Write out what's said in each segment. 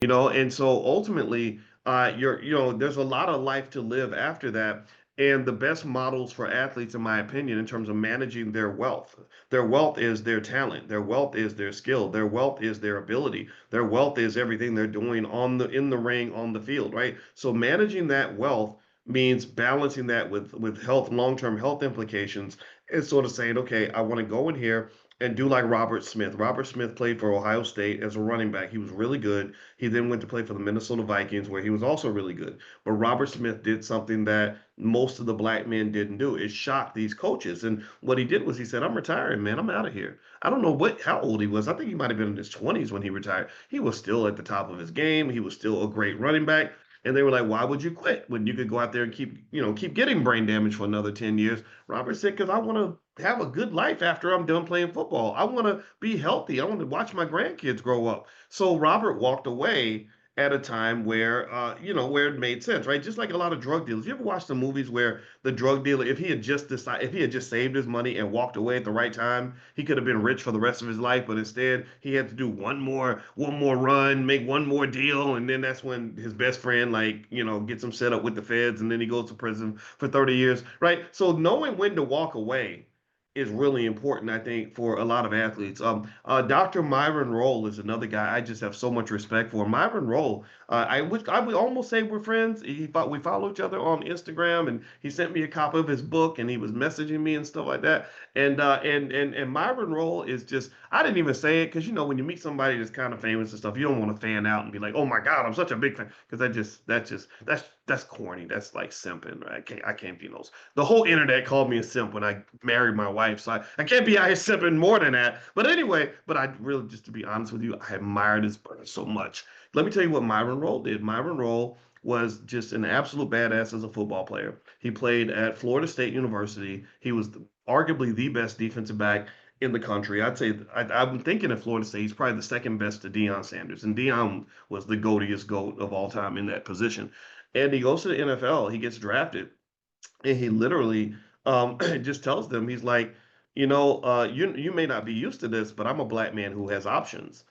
And so ultimately, there's a lot of life to live after that. And the best models for athletes, in my opinion, in terms of managing their wealth is their talent, their wealth is their skill, their wealth is their ability, their wealth is everything they're doing in the ring, on the field, right? So managing that wealth means balancing that with health, long-term health implications, and sort of saying, okay, I want to go in here and do like Robert Smith. Robert Smith played for Ohio State as a running back. He was really good. He then went to play for the Minnesota Vikings, where he was also really good. But Robert Smith did something that most of the black men didn't do. It shocked these coaches. And what he did was he said, I'm retiring, man. I'm out of here. I don't know how old he was. I think he might have been in his 20s when he retired. He was still at the top of his game. He was still a great running back. And they were like, why would you quit when you could go out there and keep getting brain damage for another 10 years? Robert said, because I want to have a good life after I'm done playing football. I want to be healthy. I want to watch my grandkids grow up. So Robert walked away at a time where it made sense, right? Just like a lot of drug dealers. You ever watch the movies where the drug dealer, if he had just saved his money and walked away at the right time, he could have been rich for the rest of his life. But instead, he had to do one more run, make one more deal, and then that's when his best friend, gets him set up with the feds, and then he goes to prison for 30 years, right? So knowing when to walk away is really important, I think, for a lot of athletes. Dr. Myron Rolle is another guy I just have so much respect for. Myron Rolle, I would almost say we're friends. We follow each other on Instagram, and he sent me a copy of his book, and he was messaging me and stuff like that. And Myron Rolle is just, I didn't even say it because when you meet somebody that's kind of famous and stuff, you don't want to fan out and be like, oh my God, I'm such a big fan, because that's corny. That's like simping, right? I can't be those. The whole internet called me a simp when I married my wife, so I can't be out here simping more than that. But anyway, I really, just to be honest with you, I admired his brother so much. Let me tell you what Myron Rolle did. Myron Rolle was just an absolute badass as a football player. He played at Florida State University. He was arguably the best defensive back in the country. I'd say I'm thinking at Florida State, he's probably the second best to Deion Sanders, and Deion was the goatiest goat of all time in that position. And he goes to the NFL. He gets drafted, and he literally just tells them, he's like, you may not be used to this, but I'm a black man who has options.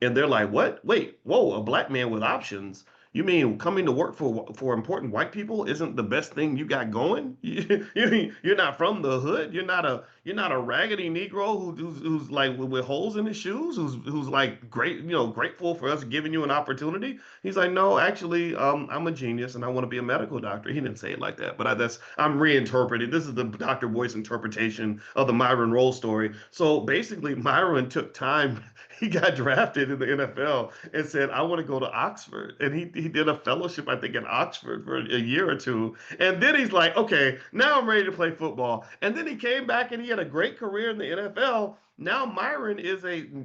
And they're like, "What? Wait, whoa, a black man with options? You mean coming to work for important white people isn't the best thing you got going? You're not from the hood. You're not a raggedy Negro who's like with holes in his shoes, who's like grateful for us giving you an opportunity." He's like, "No, actually, I'm a genius and I want to be a medical doctor." He didn't say it like that, but I'm reinterpreting. This is the Dr. Boyce interpretation of the Myron Rolle story. So basically, Myron took time. He got drafted in the NFL and said, I want to go to Oxford. And he did a fellowship, I think, in Oxford for a year or two. And then he's like, okay, now I'm ready to play football. And then he came back and he had a great career in the NFL. Now Myron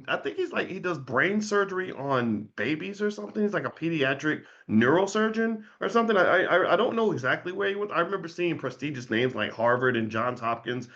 I think he does brain surgery on babies or something. He's like a pediatric neurosurgeon or something. I don't know exactly where he went. I remember seeing prestigious names like Harvard and Johns Hopkins.